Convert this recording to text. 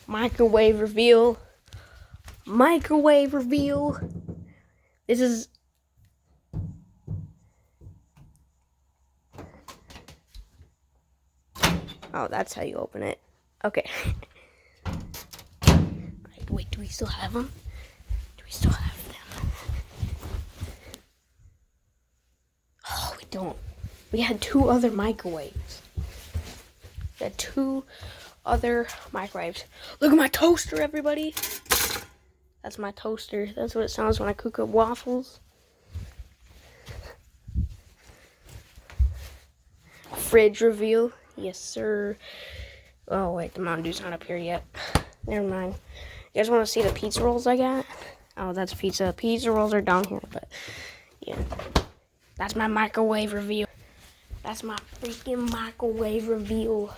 Microwave reveal. Microwave reveal. This is... Oh, that's how you open it. Okay. Alright, wait, do we still have them? Do we still have them? Oh, we don't. We had 2 other microwaves. We had 2 other microwaves. Look at my toaster, everybody. That's my toaster. That's what it sounds when I cook up waffles. Fridge reveal. Yes, sir. Oh, wait, the Mountain Dew's not up here yet. Never mind. You guys want to see the pizza rolls I got? Oh, that's pizza. Pizza rolls are down here, but yeah. That's my microwave reveal. That's my freaking microwave reveal.